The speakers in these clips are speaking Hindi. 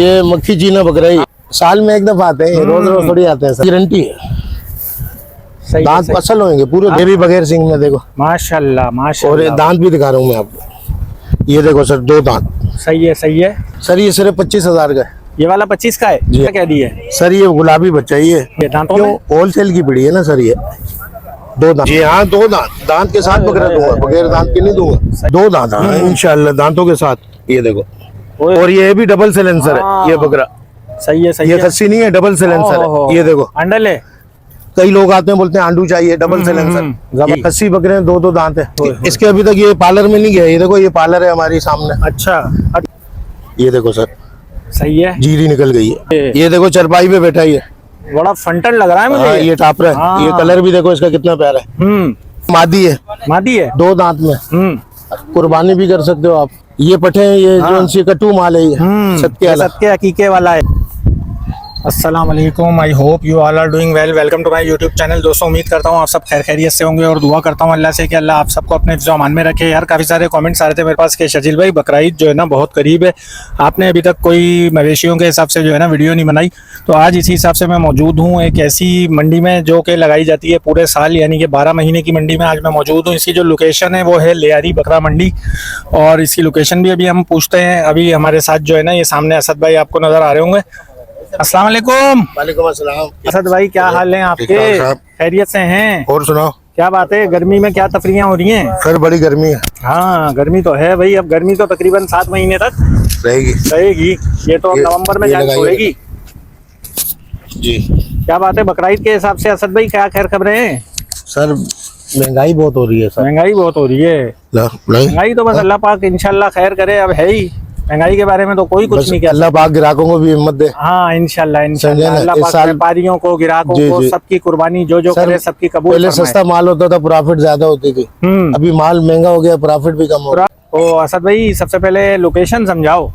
ये मक्खी चीना बकरा ही साल में एक दफा आते हैं, रोज रोज थोड़ी आते हैं सर। गारंटी है, सही दांत है, असल होंगे पूरे। ये भी बगैर सिंग में देखो, माशाल्लाह और ये माशाल्लाह। दांत भी दिखा रहा हूँ मैं आपको। ये देखो सर, 2 दांत। सही है सही है। सर ये सिर्फ 25,000 का है। ये वाला 25 का है, जी। क्या कह दिए? सर ये गुलाबी बच्चा ये दांतों क्यों में होलसेल की पड़ी है ना सर। ये 2 दांत। जी हाँ, 2 दांत। दांत के साथ बकरा दूंगा, बगैर दांत के नहीं दूंगा। 2 दांत हाँ, इंशाल्लाह दांतों के साथ। ये देखो, और ये भी डबल सिलेंसर है ये बकरा। सही है सही ये है। खस्सी नहीं है, डबल सिलेंसर है। ये देखो, अंडल है। कई लोग आते हैं बोलते हैं आंडू चाहिए, डबल सिलेंसर। ये खस्सी बकरे हैं, 2 दांत है। इसके अभी तक ये पार्लर में नहीं गया। ये देखो, ये पार्लर है हमारी सामने। अच्छा ये देखो सर, सही है। जीरी निकल गई है। ये देखो चरपाई पे बैठा ही है। बड़ा फंटन लग रहा है हाँ, मुझे। ये टापर है। हाँ। ये कलर भी देखो इसका कितना प्यारा है। मादी है, मादी है। 2 दांत में। कुर्बानी भी कर सकते हो आप। ये पठे हैं, ये जो इनसे कट्टू माल है, ये सत्य हकीके वाला है। अस्सलाम वालेकुम, I hope you all are doing well. Welcome to my YouTube channel. दोस्तों उम्मीद करता हूँ आप सब खैर खैरियत से होंगे और दुआ करता हूँ अल्लाह से कि अल्लाह आप सबको अपने ज़मान में रखे। यार काफ़ी सारे कमेंट्स आ रहे थे मेरे पास कि शजील भाई बकरा ईद जो है ना बहुत करीब है, आपने अभी तक कोई मवेशियों के हिसाब से जो है ना वीडियो नहीं बनाई। तो आज इसी हिसाब से मैं मौजूद हूँ एक ऐसी मंडी में जो कि लगाई जाती है पूरे साल, यानी कि 12 महीने की मंडी में आज मैं मौजूद हूँ। इसकी जो लोकेशन है वो है लियारी बकरा मंडी, और इसकी लोकेशन भी अभी हम पूछते हैं। अभी हमारे साथ जो है ना ये सामने असद भाई आपको नज़र आ रहे होंगे। अस्सलाम वालेकुम। वालेकुम अस्सलाम। असद भाई क्या हाल है आपके? खैरियत से हैं? और सुनाओ, क्या बात है, गर्मी में क्या तफरीयां हो रही हैं? सर बड़ी गर्मी है। हाँ गर्मी तो है भाई, अब गर्मी तो तकरीबन 7 महीने तक रहेगी। रहेगी। ये तो अब नवंबर में जाके छोड़ेगी। जी, क्या बात है, बकरा ईद के हिसाब से असद भाई क्या खैर खबरें हैं? सर महंगाई बहुत हो रही है सर। महंगाई बहुत हो रही है। नहीं, महंगाई तो बस अल्लाह पाक इंशाल्लाह खैर करे। अब है ही, महंगाई के बारे में तो कोई कुछ नहीं कह अल्लाह पाक ग्राहकों को भी हिम्मत दे। हाँ इंशाल्लाह इंशाल्लाह अल्लाह इस पाक साल व्यापारियों को, ग्राहकों जी, को, जी। सबकी कुर्बानी जो जो सर, करे सबकी कबूल पहले फरमाए। सस्ता माल होता था, प्रॉफिट ज्यादा होती थी। अभी माल महंगा हो गया, प्रॉफिट भी कम हो गया। तो असद भाई सबसे पहले लोकेशन समझाओ।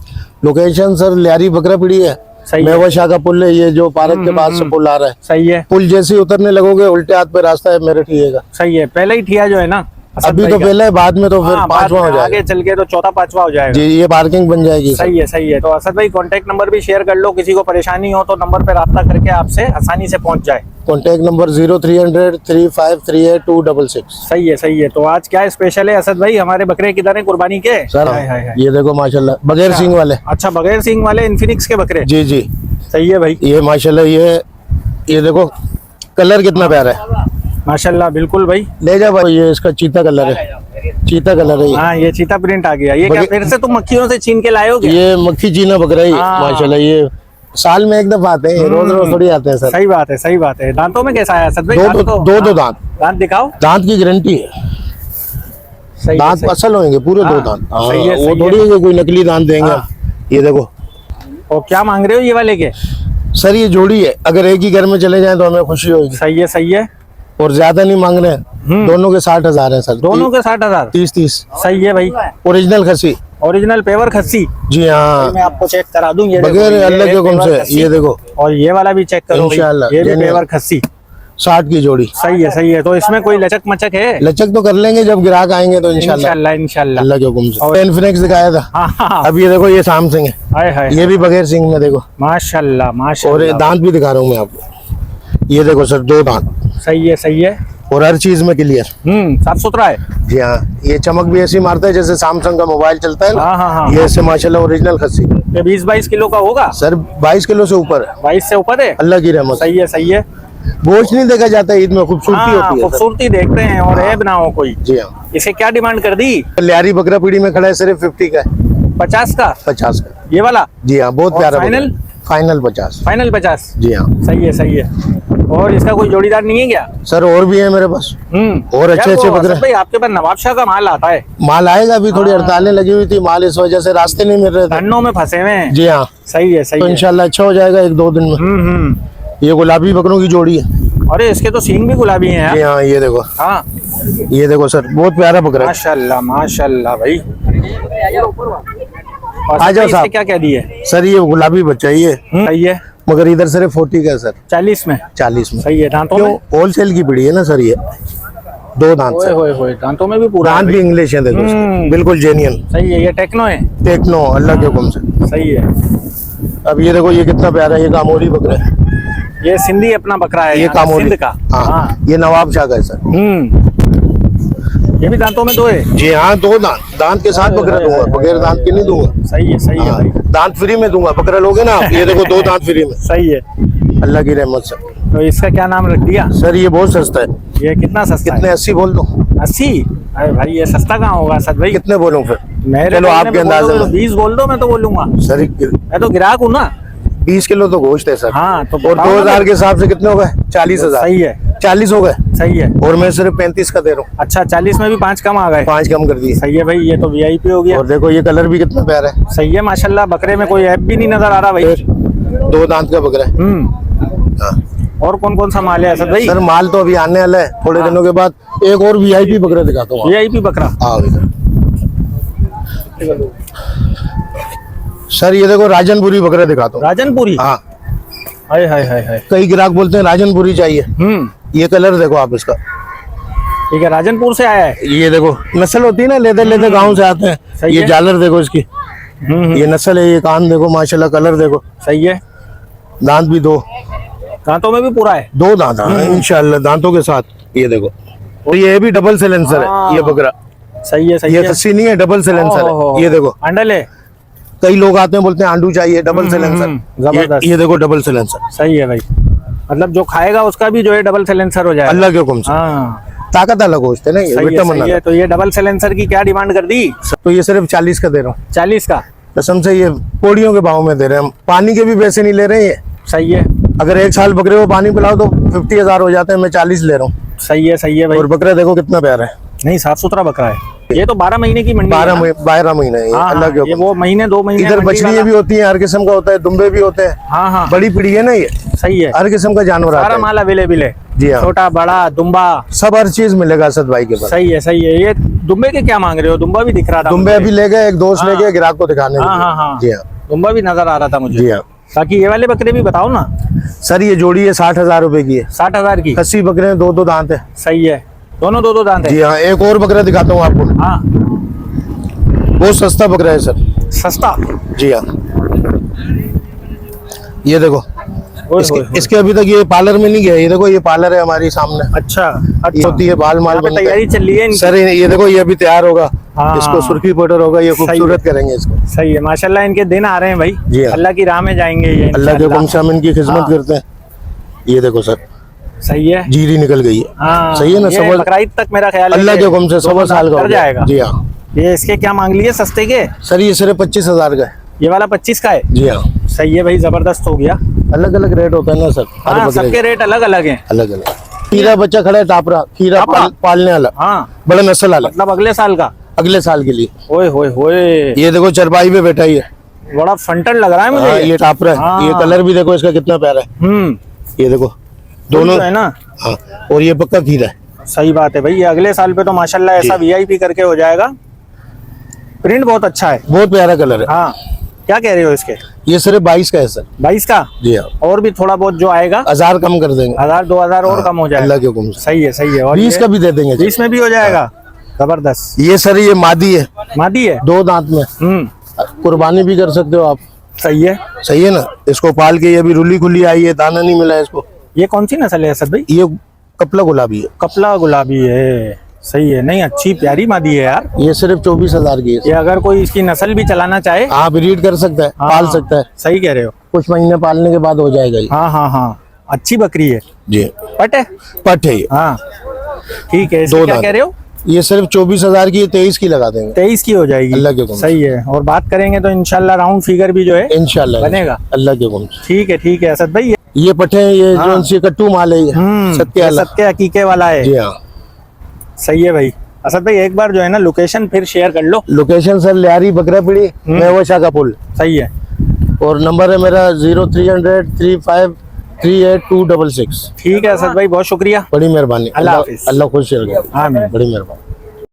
लोकेशन सर लियारी बकरा पीड़ी है, सही है। मेवा शाह का पुल है, ये जो पार्क के पास से पुल आ रहा है। सही है पुल जैसे ही उतरने लगोगे उल्टे हाथ पे रास्ता है मेरे ठिएगा। सही है। पहले ही ठिया जो है ना असद अभी भाई तो का। पहले है, बाद में तो फिर हाँ, 5वां हो बाद में आगे जाएगा। चल के तो चौथा 5वां हो जाएगा। जी, ये पार्किंग बन जाएगी सर। सही है सही है। तो असद भाई कांटेक्ट नंबर भी शेयर कर लो, किसी को परेशानी हो तो नंबर पे राब्ता करके आपसे आसानी से पहुंच जाए। Contact number 0300 3538 266। सही है सही है। तो आज क्या स्पेशल है असद भाई, हमारे बकरे किधर है कुर्बानी के? सर हाय, हाय, हाय। ये देखो माशाल्लाह बगैर सिंग वाले। अच्छा बगैर सींग वाले इन्फिनिक्स के बकरे। जी जी, सही है भाई, ये माशाल्लाह ये देखो कलर कितना प्यारा है। माशाल्लाह बिल्कुल भाई। ले जा भाई, ये इसका चीता कलर है, चीता कलर है ये। हाँ ये चीता प्रिंट आ गया। ये क्या फिर से तुम मक्खियों से छीन के लाए हो क्या? ये मक्खी चीना बकरा ही हाँ। माशाल्लाह। ये साल में एक दफा आते हैं, रोज रोज थोड़ी आते हैं सर। सही बात है सही बात है। दांतों में कैसा है असद भाई? 2 दांत। दांत दिखाओ। दांत की गारंटी है, सही है, दांत सही। असल होंगे पूरे। हाँ, 2 दांत। हाँ, सही है, वो सही थोड़ी है कि कोई नकली दांत देंगे। हाँ। ये देखो और क्या मांग रहे हो ये वाले के? सर, ये जोड़ी है, अगर एक ही घर में चले जाएं तो हमें खुशी होगी। सही है सही है। और ज्यादा नहीं मांग रहे हैं, दोनों के 60,000 है सर। दोनों के 60,000। 30 सही है भाई। ओरिजिनल खसी। ओरिजिनल पेवर खस्सी। जी हाँ, मैं आपको चेक करा दूं। ये देखो, बगैर ये अल्लाह के हुक्म पेवर से। खस्सी। ये देखो, और ये वाला भी चेक करो भाई, इंशाल्लाह, ये भी जेन्युइन। पेवर खस्सी। 60 की जोड़ी। सही है सही है। तो इसमें कोई लचक मचक है? लचक तो कर लेंगे जब ग्राहक आएंगे तो इंशाल्लाह इंशाल्लाह इंशाल्लाह। अल्लाह के हुक्म और- से। इन्फिनिक्स दिखाया था, हाँ हाँ। अब ये देखो ये सैमसंग है। हाय हाय। ये भी बगैर सिंग में देखो, माशाल्लाह और ये माशाल्लाह। दांत भी दिखा रहा हूँ मैं आपको। ये देखो सर, 2 दांत, सही है सही है। और हर चीज में क्लियर। साफ सुथरा है। जी हाँ, ये चमक भी ऐसी मारता है जैसे सैमसंग का मोबाइल चलता है ना। हाँ हाँ हाँ। ये ऐसे माशाल्लाह ओरिजिनल खस्सी। ये 20-22 किलो का होगा? सर 22 किलो से ऊपर है, 22 से ऊपर है। अल्लाह की रहमत। सही है सही है। बोझ नहीं देखा जाता ईद में, खूबसूरती हाँ होती है सर। खूबसूरती देखते हैं और ऐब ना हो कोई। जी हाँ, इसे क्या डिमांड कर दी? लियारी बकरा पीढ़ी में खड़ा है, सिर्फ 50 का है। 50 का? 50 का। ये वाला? जी हाँ, बहुत और प्यारा फाइनल? बकरा है। फाइनल 50। फाइनल 50। जी हाँ सही है सही है। और इसका कोई जोड़ीदार नहीं है क्या? सर, और भी है मेरे पास, और यार अच्छे वो बकरे। असद भाई आपके पास नवाबशाह का माल आता है। माल आएगा, अभी थोड़ी हड़तालें लगी हुई थी, माल इस वजह से रास्ते नहीं मिल रहे थे। धन्नों में फंसे हुए हैं। जी हाँ, सही है सही तो है। इंशाल्लाह अच्छा हो जाएगा 1-2 दिन में। ये गुलाबी बकरों की जोड़ी है। अरे इसके तो सींग भी गुलाबी हैं जी यार। हाँ, ये देखो, हाँ ये देखो सर, बहुत प्यारा बकरा है। माशाल्लाह माशाल्लाह भाई। और आ जाओ इससे साहब। क्या कह दिए? सर ये गुलाबी बच्चा ही है, सही है। मगर इधर सिर्फ 40 का है सर, 40 में? 40 में। सही है। दांतों क्यों में? होलसेल की पीढ़ी है ना सर, ये 2 दांत ओए सर। होए होए, दांतों में भी पूरा दांत है भी इंग्लिश है, देखो इसके, बिल्कुल जेन्युइन। भाई। सही है। ये टेक्नो है। टेक्नो, अल्लाह के हुक्म से। सही है। अब ये देखो ये कितना प्यारा है, ये कामोरी बकरा है, ये सिंधी अपना बकरा है, ये यहाँ का, कामोरी सिंध का। हाँ, ये नवाब शाह का है सर। ये भी दांतों में दो है। जी हाँ, दो दांत, दांत के साथ बकरा दूंगा, बगैर दांत के नहीं दूंगा। सही है हाँ, भाई। दांत फ्री में दूंगा, बकरा लोगे ना आप, ये देखो दो दांत फ्री में, सही है। अल्लाह की रहमत से। तो इसका क्या नाम रख दिया? सर ये बहुत सस्ता है। ये कितना सस्ता कितने? है? 80 बोल दो। 80? अरे भाई ये सस्ता कहाँ होगा सद भाई? कितने बोलूं फिर? मेरे चलो बोलने आपके में अंदाजे बोलोगे तो में। 20 बोल दो, मैं तो बोलूंगा। सर मैं तो ग्राहक हूँ ना। 20 किलो तो गोश्त है सर। हाँ तो और बताओ ना 2000 के हिसाब से कितने हो गए? 40,000। सही है, 40 हो गए, सही है। और मैं सिर्फ 35 का दे रहा हूँ। अच्छा 40 में भी 5 कम आ गए। 5 कम कर दिए। सही है भाई, ये तो वीआईपी हो गया। और देखो ये कलर भी कितना प्यारा है। सही है माशाल्लाह, बकरे में कोई ऐप भी नहीं नजर आ रहा भाई। फिर दो दांत का बकरा है। हाँ। और कौन कौन सा माल है असद भाई? सर माल तो अभी आने वाला है, थोड़े दिनों के बाद। एक और वीआईपी बकरा दिखाता हूँ। वीआईपी बकरा। हाँ इधर। सर ये देखो राजनपुरी बकरा दिखाता हूँ। राजनपुरी? हाँ, हाय हाय हाय हाय। कई ग्राहक बोलते हैं राजनपुरी चाहिए। ये कलर देखो आप इसका, ठीक है, राजनपुर से आया है। ये देखो नस्ल होती है ना, लेते लेते गांव से आते हैं। सही ये है। झालर देखो इसकी, ये नस्ल है। ये कान देखो माशाल्लाह, कलर देखो। सही है। दांत भी दो, दांतों में भी पूरा है। दो दांत हैं इंशाल्लाह दांतों के साथ। ये देखो, और ये भी डबल सिलेंसर है ये बकरा। सही है, सही ये है। खस्सी नहीं है, डबल सिलेंसर है। ये देखो, अंडल है। कई लोग आते हैं बोलते हैं आंडू चाहिए, डबल सिलेंसर। जबरदस्त। ये देखो डबल सिलेंसर। सही है भाई, मतलब जो खाएगा उसका भी जो है डबल सिलेंसर हो जाएगा। अल्लाह के हुक्म से। हाँ ताकत अलग गोश्त है ना, ये सही है, विटामिन सही है। अलग। तो ये डबल सिलेंसर की क्या डिमांड कर दी? तो ये सिर्फ 40 का दे रहा हूँ 40 का। कसम से। ये पौड़ियों के भाव में दे रहे हैं हम, पानी के भी पैसे नहीं ले रहे हैं ये। सही है, अगर एक साल बकरे को पानी पिलाओ तो 50,000 हो जाते हैं, मैं 40 ले रहा हूँ। सही है, सही है भाई। और बकरा देखो कितना प्यारा है। नहीं साफ सुथरा बकरा है। ये तो 12 महीने की मंडी है 12 ना? 12 महीने है ये, हाँ, अल्लाह के ये हुक्म वो महीने 2 महीने इधर मंडी बछड़ियाँ वाला। भी होती हैं, हर किस्म का होता है, दुम्बे भी होते हैं। हाँ हाँ बड़ी पीढ़ी है ना ये, सही है। हर किस्म का जानवर आता सारा है। माल अवेलेबल है। जी हाँ, छोटा बड़ा दुम्बा सब हर चीज मिलेगा असद भाई के पास। सही है, सही है। ये दुम्बे के क्या मांग रहे हो? दुम्बा भी दिख रहा था दुम्बे मुझे। अभी ले गए, एक दोस्त ले गए ग्राहक को दिखाने के हाँ लिए। हाँ हाँ जी हाँ, दुम्बा भी नजर आ रहा था मुझे। जी हाँ। बाकी ये वाले बकरे भी बताओ ना। सर ये जोड़ी है 60,000 रुपए की है। 60,000 की। 80 बकरे हैं, दो दांत है। सही है, दोनों दो दांत है। जी हाँ, एक और बकरा दिखाता हूँ आपको, हाँ बहुत सस्ता बकरा है सर। सस्ता। जी हाँ, ये देखो ओए इसके, होए होए। इसके अभी तक ये पार्लर में नहीं गया। ये देखो ये पार्लर है हमारी सामने, अच्छा ये अच्छा। होती है बाल माल यहाँ पे बनते तैयारी हैं। चल रही है इनकी। सर ये देखो ये अभी तैयार होगा। हाँ। इसको सुर्खी पाउडर होगा, ये सही खूबसूरत करेंगे इसको। सही है माशाल्लाह, इनके दिन आ रहे हैं भाई। जी हाँ। अल्लाह की राह में जाएंगे ये अल्लाह के इंशाल्लाह। हुक्म से हम इनकी खिदमत हाँ। करते हैं। ये देखो सर, सही है। जीरी निकल गई है। हाँ सही है ना, ये सवा बकरीद तक मेरा ख्याल है अल्लाह कि के हुक्म से 1.25 साल का हो कर गया। जाएगा। जी हाँ। ये इसके क्या मांग लिए सस्ते के? सर ये सिर्फ 25,000 का है। ये वाला 25 का है। जी हाँ, सही है भाई, जबरदस्त हो गया। अलग अलग रेट होता है ना सर, हर हाँ बकरे सबके रेट अलग अलग हैं। अलग अलग। खीरा बच्चा खड़ा है, टापरा खीरा टापरा? पालने वाला, हाँ बड़ा नस्ल वाला, मतलब अगले साल का। अगले साल के लिए। ओए होए होए, ये देखो चरपाई पे बैठा ही है। बड़ा फंटन लग रहा है मुझे। हाँ, ये टापरा है। हाँ। ये कलर भी देखो इसका कितना प्यारा है। ये देखो दोनों है ना। हाँ, और ये पक्का खीरा है। सही बात है भाई, ये अगले साल पे तो माशाल्लाह ऐसा वीआईपी करके हो जाएगा। प्रिंट बहुत अच्छा है। बहुत प्यारा कलर है। हाँ क्या कह रहे हो इसके? ये सिर्फ 22 का है सर। 22 का? जी हाँ, और भी थोड़ा बहुत जो आएगा 1000 कम कर देंगे। 1000-2000 और कम हो जाएगा। अल्लाह के हुक्म से। सही है, सही है। और 20 ये का भी दे देंगे। 20 में भी हो जाएगा। जबरदस्त। ये सर ये मादी है, मादी है। 2 दांत में। कुर्बानी भी कर सकते हो आप। सही है। सही है ना। इसको पाल के ये अभी रुली खुली आई है, दाना नहीं मिला है इसको। ये कौन सी नस्ल है असद भाई? ये कपला गुलाबी है। कपला गुलाबी है। सही है, नहीं अच्छी प्यारी मादी है यार। ये सिर्फ 24,000 की है। ये अगर कोई इसकी नस्ल भी चलाना चाहे हाँ, ब्रीड कर सकता है, हाँ, पाल सकता है। सही कह रहे हो। कुछ महीने पालने के बाद हो जाएगा ये। हाँ हाँ हाँ, अच्छी बकरी है। जी, पट है। पट है ये। हाँ ठीक है। इसकी 2 क्या दांत। कह रहे हो? ये सिर्फ 24,000 की, 23 की लगा देंगे। 23 की हो जाएगी। अल्लाह के हुक्म से। सही है। और बात करेंगे तो इंशाल्लाह राउंड फिगर भी जो है इंशाल्लाह बनेगा। अल्लाह के हुक्म से। ठीक है असद भाई। ये पटे हैं, ये हाँ। जो इनसे कट्टू माल है, ये सत्य ये वाला। सत्य हकीके वाला है। जी हाँ। सही है भाई। असद भाई एक बार जो है ना लोकेशन फिर शेयर कर लो। लोकेशन सर लियारी बकरापीड़ी, मेवाशा का पुल। सही है। और नंबर है मेरा 0300 35 38 266। ठीक है असद भाई, बहुत शुक्रिया। बड़ी मेहरबानी। अल्लाह हाफिज। अल्लाह खुश रखे। आमीन। बड़ी मेहरबानी।